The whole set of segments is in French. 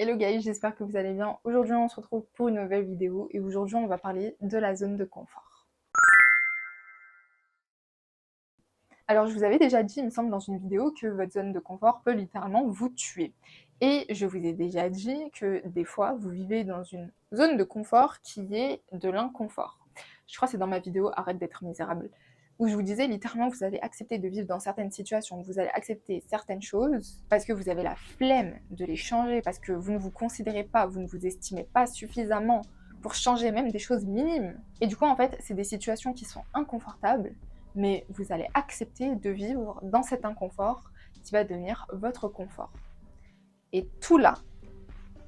Hello guys, j'espère que vous allez bien. Aujourd'hui on se retrouve pour une nouvelle vidéo et aujourd'hui on va parler de la zone de confort. Alors je vous avais déjà dit, il me semble, dans une vidéo que votre zone de confort peut littéralement vous tuer. Et je vous ai déjà dit que des fois vous vivez dans une zone de confort qui est de l'inconfort. Je crois que c'est dans ma vidéo Arrête d'être misérable, où je vous disais littéralement vous allez accepter de vivre dans certaines situations, vous allez accepter certaines choses parce que vous avez la flemme de les changer, parce que vous ne vous considérez pas, vous ne vous estimez pas suffisamment pour changer même des choses minimes. Et du coup en fait c'est des situations qui sont inconfortables, mais vous allez accepter de vivre dans cet inconfort qui va devenir votre confort. Et tout là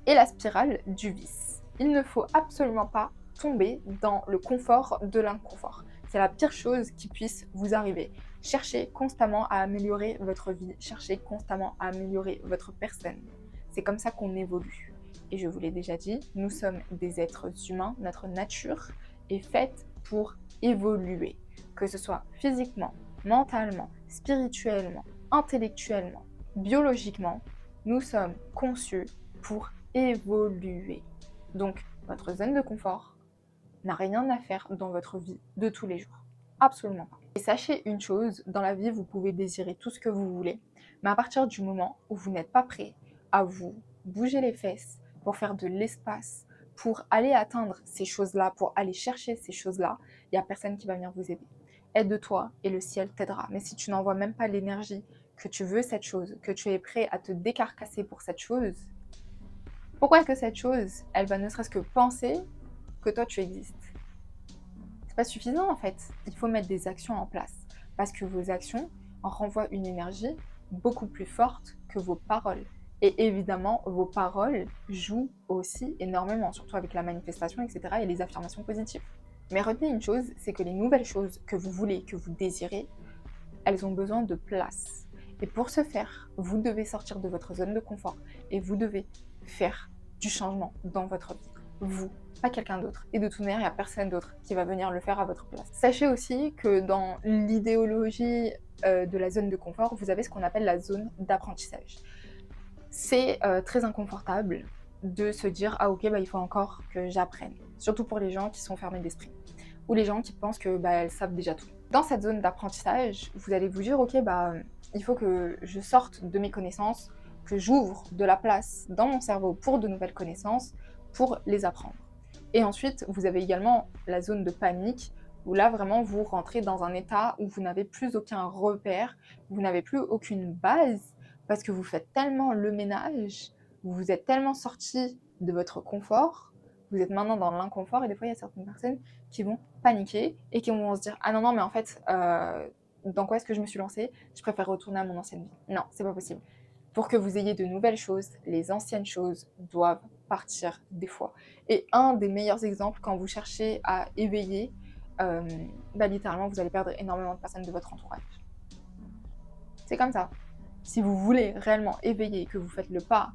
est la spirale du vice. Il ne faut absolument pas tomber dans le confort de l'inconfort. C'est la pire chose qui puisse vous arriver. Cherchez constamment à améliorer votre vie, cherchez constamment à améliorer votre personne. C'est comme ça qu'on évolue. Et je vous l'ai déjà dit, nous sommes des êtres humains, notre nature est faite pour évoluer. Que ce soit physiquement, mentalement, spirituellement, intellectuellement, biologiquement, nous sommes conçus pour évoluer. Donc, votre zone de confort n'a rien à faire dans votre vie de tous les jours. Absolument pas. Et sachez une chose, dans la vie, vous pouvez désirer tout ce que vous voulez, mais à partir du moment où vous n'êtes pas prêt à vous bouger les fesses pour faire de l'espace, pour aller atteindre ces choses-là, pour aller chercher ces choses-là, il n'y a personne qui va venir vous aider. Aide-toi et le ciel t'aidera. Mais si tu n'envoies même pas l'énergie que tu veux cette chose, que tu es prêt à te décarcasser pour cette chose, pourquoi est-ce que cette chose, elle va ne serait-ce que penser que toi tu existes? C'est pas suffisant en fait. Il faut mettre des actions en place. Parce que vos actions renvoient une énergie beaucoup plus forte que vos paroles. Et évidemment, vos paroles jouent aussi énormément, surtout avec la manifestation, etc. et les affirmations positives. Mais retenez une chose, c'est que les nouvelles choses que vous voulez, que vous désirez, elles ont besoin de place. Et pour ce faire, vous devez sortir de votre zone de confort et vous devez faire du changement dans votre vie. Vous, pas quelqu'un d'autre. Et de toute manière, il n'y a personne d'autre qui va venir le faire à votre place. Sachez aussi que dans l'idéologie de la zone de confort, vous avez ce qu'on appelle la zone d'apprentissage. C'est très inconfortable de se dire « Ah ok, bah, il faut encore que j'apprenne ». Surtout pour les gens qui sont fermés d'esprit ou les gens qui pensent que elles savent déjà tout. Dans cette zone d'apprentissage, vous allez vous dire ok, il faut que je sorte de mes connaissances, que j'ouvre de la place dans mon cerveau pour de nouvelles connaissances, pour les apprendre. Et ensuite, vous avez également la zone de panique, où là vraiment vous rentrez dans un état où vous n'avez plus aucun repère, vous n'avez plus aucune base, parce que vous faites tellement le ménage, vous êtes tellement sorti de votre confort, vous êtes maintenant dans l'inconfort, et des fois il y a certaines personnes qui vont paniquer et qui vont se dire « Ah non, non, mais en fait, dans quoi est-ce que je me suis lancée? Je préfère retourner à mon ancienne vie. » Non, c'est pas possible. Pour que vous ayez de nouvelles choses, les anciennes choses doivent partir des fois. Et un des meilleurs exemples, quand vous cherchez à éveiller, littéralement, vous allez perdre énormément de personnes de votre entourage. C'est comme ça. Si vous voulez réellement éveiller, que vous faites le pas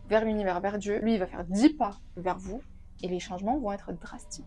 vers l'univers, vers Dieu, lui, il va faire 10 pas vers vous, et les changements vont être drastiques.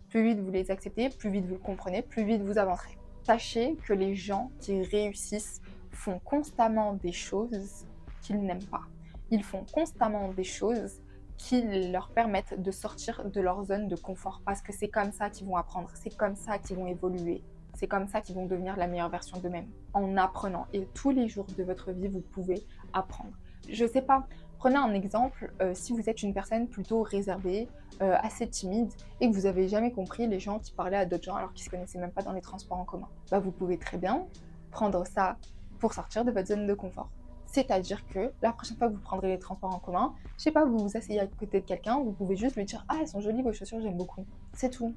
Plus vite vous les acceptez, plus vite vous le comprenez, plus vite vous avancerez. Sachez que les gens qui réussissent font constamment des choses qu'ils n'aiment pas. Ils font constamment des choses qui leur permettent de sortir de leur zone de confort, parce que c'est comme ça qu'ils vont apprendre, c'est comme ça qu'ils vont évoluer, c'est comme ça qu'ils vont devenir la meilleure version d'eux-mêmes, en apprenant. Et tous les jours de votre vie, vous pouvez apprendre. Je sais pas, prenez un exemple, si vous êtes une personne plutôt réservée, assez timide, et que vous n'avez jamais compris les gens qui parlaient à d'autres gens alors qu'ils ne se connaissaient même pas dans les transports en commun. Vous pouvez très bien prendre ça pour sortir de votre zone de confort. C'est-à-dire que la prochaine fois que vous prendrez les transports en commun, je sais pas, vous vous asseyez à côté de quelqu'un, vous pouvez juste lui dire « Ah, elles sont jolies vos chaussures, j'aime beaucoup ». C'est tout.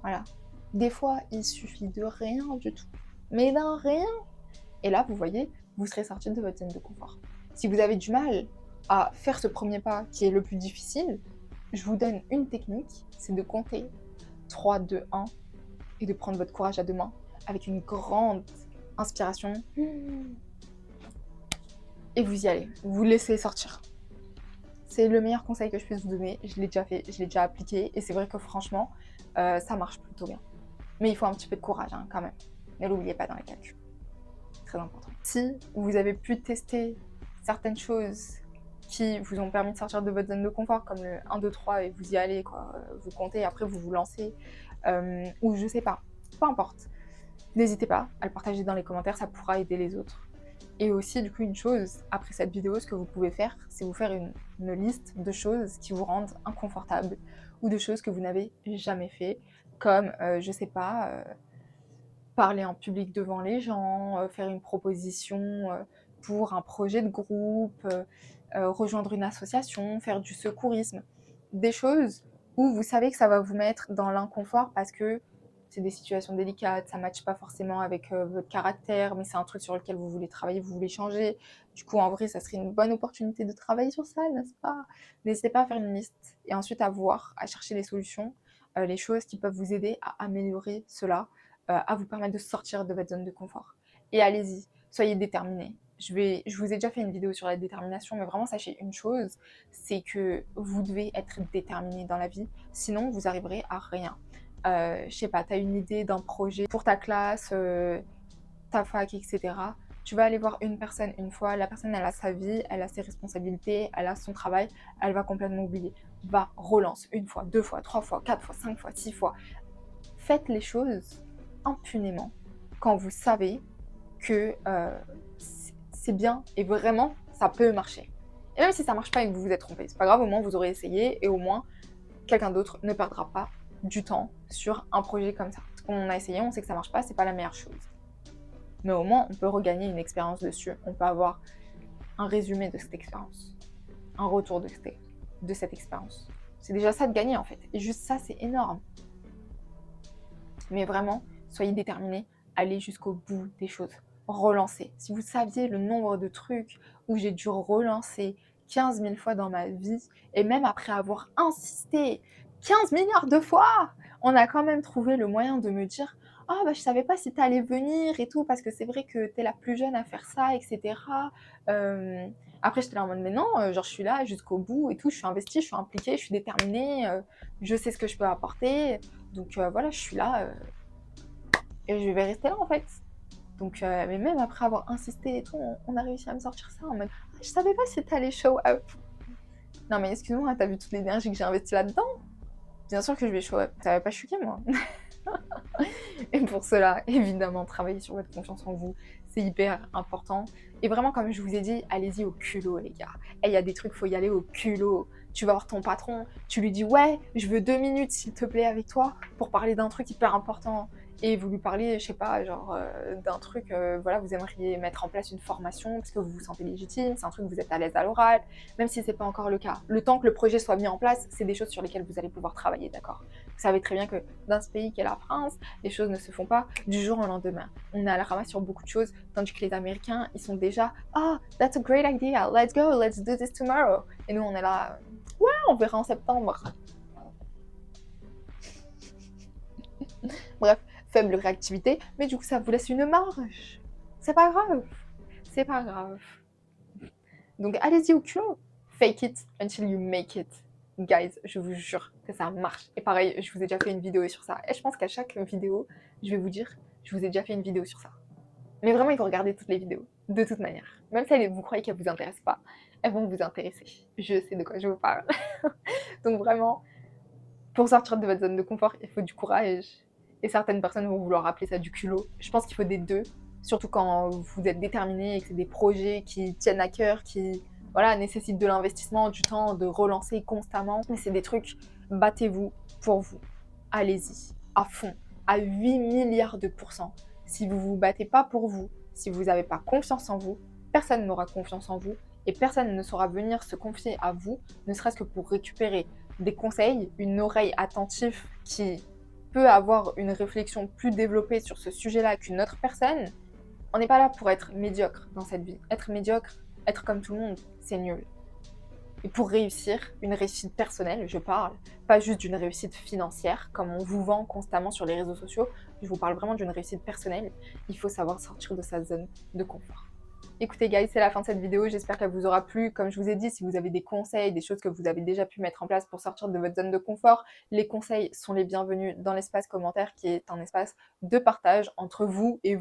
Voilà. Des fois, il suffit de rien du tout. Mais d'un rien. Et là, vous voyez, vous serez sorti de votre zone de confort. Si vous avez du mal à faire ce premier pas qui est le plus difficile, je vous donne une technique, c'est de compter 3, 2, 1 et de prendre votre courage à deux mains avec une grande inspiration. Et vous y allez, vous laissez sortir. C'est le meilleur conseil que je puisse vous donner, je l'ai déjà fait, je l'ai déjà appliqué, et c'est vrai que franchement, ça marche plutôt bien. Mais il faut un petit peu de courage quand même, ne l'oubliez pas dans les calculs, très important. Si vous avez pu tester certaines choses qui vous ont permis de sortir de votre zone de confort, comme le 1, 2, 3 et vous y allez, quoi. Vous comptez et après vous vous lancez, ou je sais pas, peu importe. N'hésitez pas à le partager dans les commentaires, ça pourra aider les autres. Et aussi, du coup, une chose, après cette vidéo, ce que vous pouvez faire, c'est vous faire une liste de choses qui vous rendent inconfortable ou de choses que vous n'avez jamais fait, comme, je sais pas, parler en public devant les gens, faire une proposition pour un projet de groupe, rejoindre une association, faire du secourisme. Des choses où vous savez que ça va vous mettre dans l'inconfort parce que c'est des situations délicates, ça ne matche pas forcément avec votre caractère, mais c'est un truc sur lequel vous voulez travailler, vous voulez changer. Du coup, en vrai, ça serait une bonne opportunité de travailler sur ça, n'est-ce pas? N'hésitez pas à faire une liste et ensuite à voir, à chercher les solutions, les choses qui peuvent vous aider à améliorer cela, à vous permettre de sortir de votre zone de confort. Et allez-y, soyez déterminés. Je vous ai déjà fait une vidéo sur la détermination, mais vraiment sachez une chose, c'est que vous devez être déterminé dans la vie, sinon vous arriverez à rien. Je sais pas, tu as une idée d'un projet pour ta classe, ta fac, etc. Tu vas aller voir une personne une fois, la personne elle a sa vie, elle a ses responsabilités, elle a son travail, elle va complètement oublier. Va, relance une fois, deux fois, trois fois, quatre fois, cinq fois, six fois. Faites les choses impunément quand vous savez que c'est bien et vraiment ça peut marcher. Et même si ça marche pas et que vous vous êtes trompé, c'est pas grave, au moins vous aurez essayé et au moins quelqu'un d'autre ne perdra pas du temps sur un projet comme ça. Parce qu'on a essayé, on sait que ça marche pas, c'est pas la meilleure chose. Mais au moins on peut regagner une expérience dessus, on peut avoir un résumé de cette expérience, un retour de cette expérience. C'est déjà ça de gagner en fait. Et juste ça, c'est énorme. Mais vraiment, soyez déterminés, allez jusqu'au bout des choses. Relancez. Si vous saviez le nombre de trucs où j'ai dû relancer 15 000 fois dans ma vie, et même après avoir insisté 15 milliards de fois, on a quand même trouvé le moyen de me dire « Ah, bah, je savais pas si t'allais venir et tout, parce que c'est vrai que t'es la plus jeune à faire ça, etc. » Après, j'étais là en mode « Mais non, genre, je suis là jusqu'au bout et tout, je suis investie, je suis impliquée, je suis déterminée, je sais ce que je peux apporter. » Donc voilà, je suis là et je vais rester là en fait. Donc, mais même après avoir insisté et tout, on a réussi à me sortir ça en mode ah, je savais pas si t'allais show up. Non mais excuse-moi, t'as vu toute l'énergie que j'ai investie là-dedans? Bien sûr que je vais show up. Ça va pas choquer moi. Et pour cela, évidemment, travailler sur votre confiance en vous, c'est hyper important. Et vraiment, comme je vous ai dit, allez-y au culot, les gars. Et il y a des trucs, faut y aller au culot. Tu vas voir ton patron, tu lui dis ouais, je veux 2 minutes s'il te plaît avec toi pour parler d'un truc hyper important. Et vous lui parlez, je sais pas, genre d'un truc, voilà, vous aimeriez mettre en place une formation parce que vous vous sentez légitime, c'est un truc, vous êtes à l'aise à l'oral, même si c'est pas encore le cas. Le temps que le projet soit mis en place, c'est des choses sur lesquelles vous allez pouvoir travailler, d'accord? Vous savez très bien que dans ce pays qu'est la France, les choses ne se font pas du jour au lendemain. On est à la ramasse sur beaucoup de choses, tandis que les Américains, ils sont déjà « Ah, oh, that's a great idea, let's go, let's do this tomorrow ». Et nous, on est là « Ouais, on verra en septembre ». Bref, faible réactivité, mais du coup, ça vous laisse une marge. C'est pas grave, c'est pas grave. Donc, allez-y au culot. Fake it until you make it. Guys, je vous jure que ça marche. Et pareil, je vous ai déjà fait une vidéo sur ça. Et je pense qu'à chaque vidéo, je vais vous dire, je vous ai déjà fait une vidéo sur ça. Mais vraiment, il faut regarder toutes les vidéos, de toute manière. Même si vous croyez qu'elles ne vous intéressent pas, elles vont vous intéresser. Je sais de quoi je vous parle. Donc vraiment, pour sortir de votre zone de confort, il faut du courage. Et certaines personnes vont vouloir appeler ça du culot. Je pense qu'il faut des deux, surtout quand vous êtes déterminé et que c'est des projets qui tiennent à cœur, qui voilà, nécessitent de l'investissement, du temps, de relancer constamment. Mais c'est des trucs, battez-vous pour vous. Allez-y, à fond, à 8 milliards de pourcents. Si vous ne vous battez pas pour vous, si vous n'avez pas confiance en vous, personne n'aura confiance en vous et personne ne saura venir se confier à vous, ne serait-ce que pour récupérer des conseils, une oreille attentive qui peut avoir une réflexion plus développée sur ce sujet-là qu'une autre personne. On n'est pas là pour être médiocre dans cette vie. Être médiocre, être comme tout le monde, c'est nul. Et pour réussir, une réussite personnelle, je parle, pas juste d'une réussite financière, comme on vous vend constamment sur les réseaux sociaux, je vous parle vraiment d'une réussite personnelle, il faut savoir sortir de sa zone de confort. Écoutez guys, c'est la fin de cette vidéo, j'espère qu'elle vous aura plu. Comme je vous ai dit, si vous avez des conseils, des choses que vous avez déjà pu mettre en place pour sortir de votre zone de confort, les conseils sont les bienvenus dans l'espace commentaire qui est un espace de partage entre vous et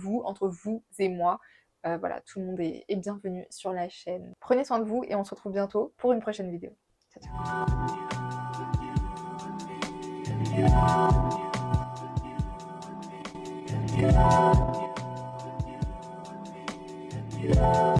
moi. Voilà, tout le monde est bienvenu sur la chaîne. Prenez soin de vous et on se retrouve bientôt pour une prochaine vidéo. Ciao, ciao.